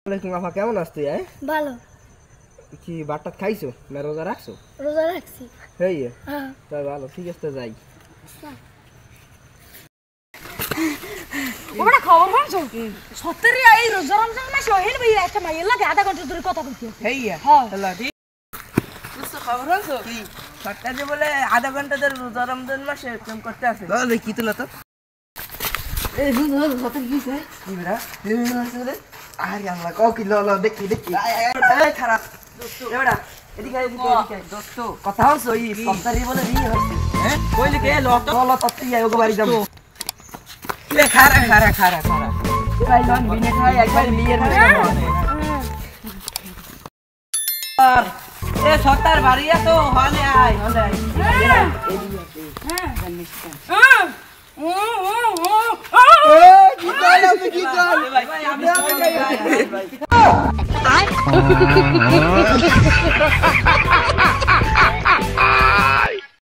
ওয়ালাইকুম আপা কেমন আছো তুই? ভালো। কি বাটটা খাইছো না রোজা রাখছো? রোজা রাখছি। হেই হ্যাঁ তাই ভালো, ঠিক আছে যাই। ওটা খবর পাচ্ছো সত্যি এই রোজা রমজান মাসে হেন ভাই একটা মাইয়ের লাগে আধা ঘন্টা ধরে কথা কইতে হেইয়া হ্যাঁ হ্যালো ঠিক বুঝছো খবর আছে কি সরকার যে বলে আধা ঘন্টা ধরে রোজা রমজান মাসে প্রেম করতে আছে দাদা কি তুলা তো এই রোজা সত্যি কি আছে কি বেটা রে আরে আল্লাহ কও কি ল দেখি এই খারাপ এবারে এদিকে দোস্ত কথা হচ্ছে ওই সপ্তাহে বলে বিয়ে হচ্ছে হ্যাঁ কইলি কে লট লট তত্তি আয় ওগো বাড়ি যাম এ খারা ভাই লন বিনে খাই একবার বিয়ের আর এ সত্তার বাড়ি তো হলে আয় কি কল ভাই